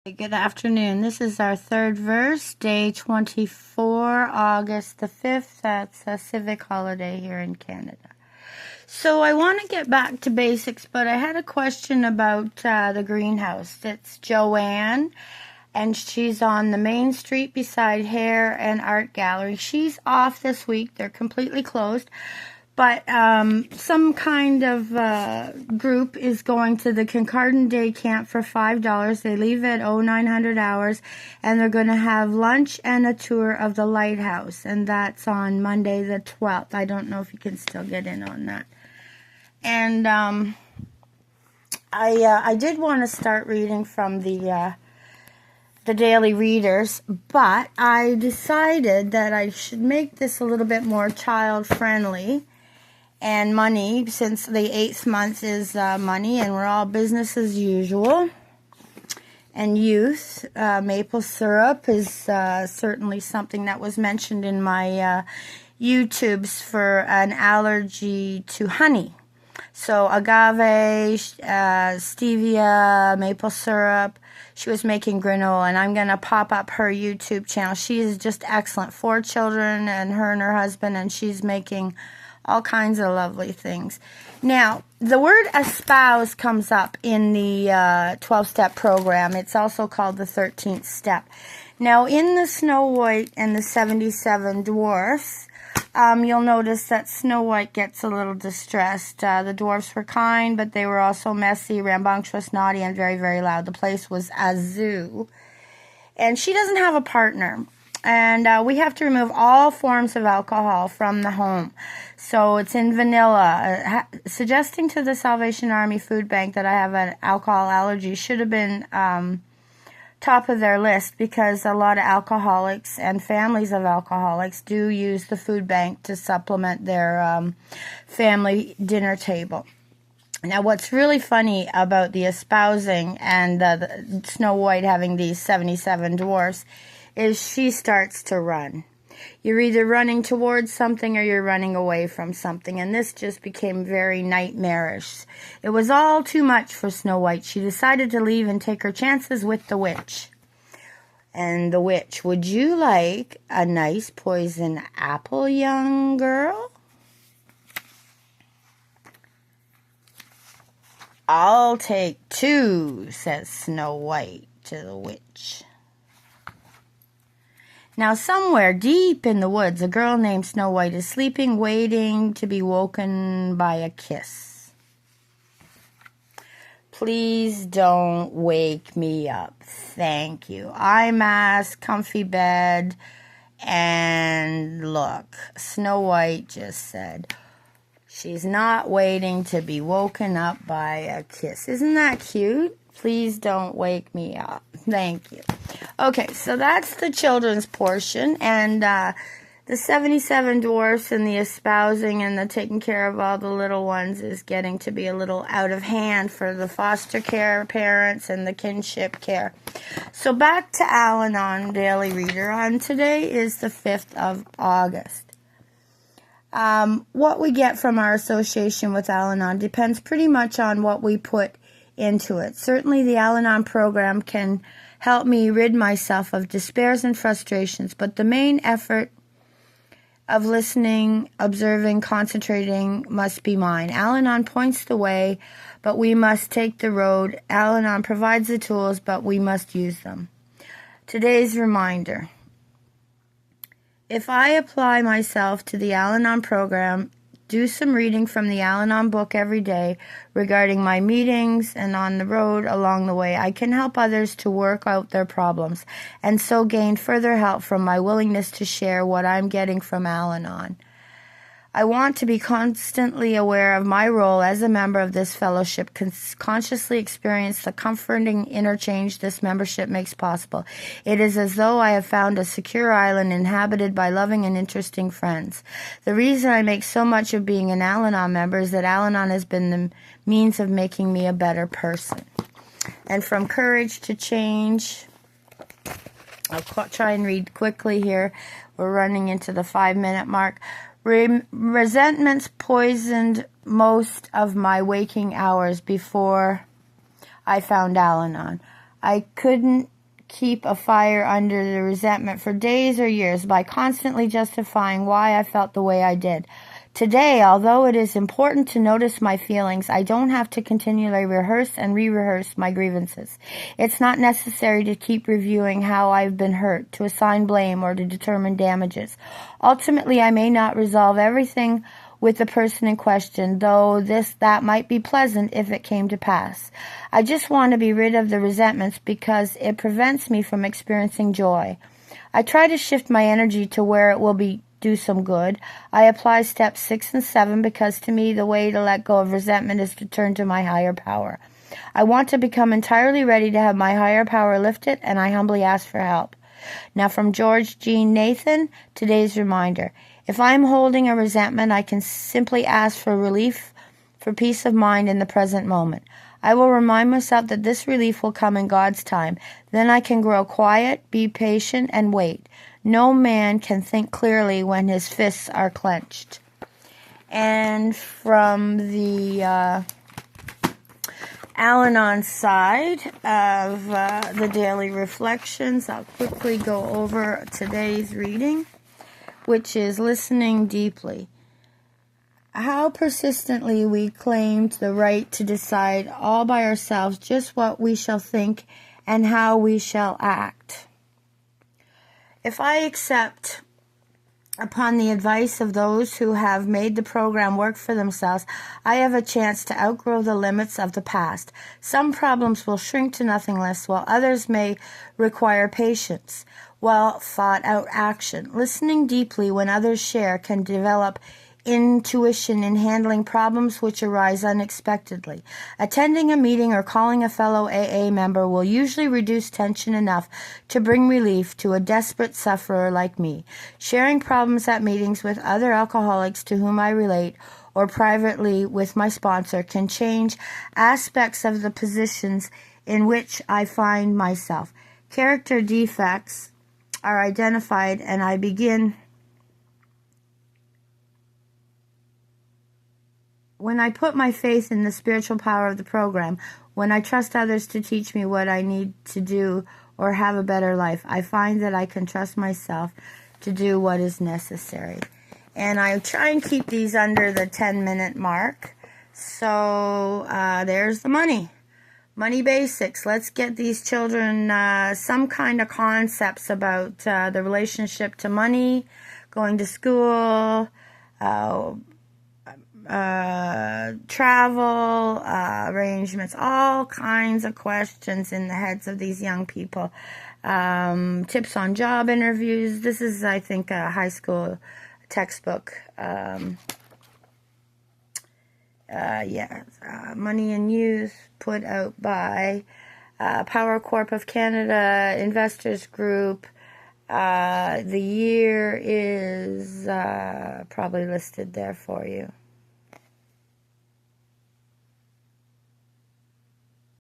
Good afternoon. This is our third verse, day 24, August the 5th. That's a civic holiday here in Canada. So I want to get back to basics, but I had a question about the greenhouse. It's Joanne, and she's on the main street beside Hair and Art Gallery. She's off this week. They're completely closed. But some kind of group is going to the Kincardine Day Camp for $5. They leave at 0900 hours, and they're going to have lunch and a tour of the lighthouse, and that's on Monday the 12th. I don't know if you can still get in on that. And I did want to start reading from the Daily Readers, but I decided that I should make this a little bit more child-friendly. And money, since the 8th month is money, and we're all business as usual. And youth, maple syrup is certainly something that was mentioned in my YouTubes for an allergy to honey. So agave, stevia, maple syrup. She was making granola, and I'm going to pop up her YouTube channel. She is just excellent. 4 children, and her husband, and she's making all kinds of lovely things. Now, the word espouse comes up in the 12-step program. It's also called the 13th step. Now, in the Snow White and the 77 Dwarfs, you'll notice that Snow White gets a little distressed. The dwarfs were kind, but they were also messy, rambunctious, naughty, and very, very loud. The place was a zoo. And she doesn't have a partner. And we have to remove all forms of alcohol from the home. So it's in vanilla. Suggesting to the Salvation Army Food Bank that I have an alcohol allergy should have been top of their list, because a lot of alcoholics and families of alcoholics do use the food bank to supplement their family dinner table. Now, what's really funny about the espousing and the Snow White having these 77 dwarfs is she starts to run. You're either running towards something or you're running away from something, and this just became very nightmarish. It was all too much for Snow White. She decided to leave and take her chances with the witch. And the witch, would you like a nice poison apple, young girl? I'll take 2, says Snow White to the witch. Now, somewhere deep in the woods, a girl named Snow White is sleeping, waiting to be woken by a kiss. Please don't wake me up. Thank you. Eye mask, comfy bed, and look, Snow White just said she's not waiting to be woken up by a kiss. Isn't that cute? Please don't wake me up. Thank you. Okay, so that's the children's portion, and the 77 dwarfs and the espousing and the taking care of all the little ones is getting to be a little out of hand for the foster care parents and the kinship care. So back to Al-Anon Daily Reader. Today is the 5th of August. What we get from our association with Al-Anon depends pretty much on what we put into it. Certainly the Al-Anon program can help me rid myself of despairs and frustrations, but the main effort of listening, observing, concentrating must be mine. Al-Anon points the way, but we must take the road. Al-Anon provides the tools, but we must use them. Today's reminder: if I apply myself to the Al-Anon program, do some reading from the Al-Anon book every day regarding my meetings and on the road along the way, I can help others to work out their problems and so gain further help from my willingness to share what I'm getting from Al-Anon. I want to be constantly aware of my role as a member of this fellowship, consciously experience the comforting interchange this membership makes possible. It is as though I have found a secure island inhabited by loving and interesting friends. The reason I make so much of being an Al-Anon member is that Al-Anon has been the means of making me a better person. And from Courage to Change, I'll try and read quickly here. We're running into the 5-minute mark. Resentments poisoned most of my waking hours before I found Al-Anon. I couldn't keep a fire under the resentment for days or years by constantly justifying why I felt the way I did. Today, although it is important to notice my feelings, I don't have to continually rehearse and re-rehearse my grievances. It's not necessary to keep reviewing how I've been hurt, to assign blame, or to determine damages. Ultimately, I may not resolve everything with the person in question, though that might be pleasant if it came to pass. I just want to be rid of the resentments because it prevents me from experiencing joy. I try to shift my energy to where it will do some good. I apply steps 6 and 7 because to me the way to let go of resentment is to turn to my higher power. I want to become entirely ready to have my higher power lifted, and I humbly ask for help. Now from George Jean Nathan, today's reminder. If I'm holding a resentment, I can simply ask for relief, for peace of mind in the present moment. I will remind myself that this relief will come in God's time. Then I can grow quiet, be patient, and wait. No man can think clearly when his fists are clenched. And from the Al-Anon side of the daily reflections, I'll quickly go over today's reading, which is listening deeply. How persistently we claimed the right to decide all by ourselves just what we shall think and how we shall act. If I accept upon the advice of those who have made the program work for themselves, I have a chance to outgrow the limits of the past. Some problems will shrink to nothingness, while others may require patience, well thought out action. Listening deeply when others share can develop intuition in handling problems which arise unexpectedly. Attending a meeting or calling a fellow AA member will usually reduce tension enough to bring relief to a desperate sufferer like me. Sharing problems at meetings with other alcoholics to whom I relate or privately with my sponsor can change aspects of the positions in which I find myself. Character defects are identified, and I begin when I put my faith in the spiritual power of the program, when I trust others to teach me what I need to do or have a better life, I find that I can trust myself to do what is necessary. And I try and keep these under the 10-minute mark. So there's the money. Money basics. Let's get these children some kind of concepts about the relationship to money, going to school, travel, arrangements, all kinds of questions in the heads of these young people. Tips on job interviews. This is, I think, a high school textbook. Money and Youth, put out by Power Corp of Canada, Investors Group. The year is probably listed there for you.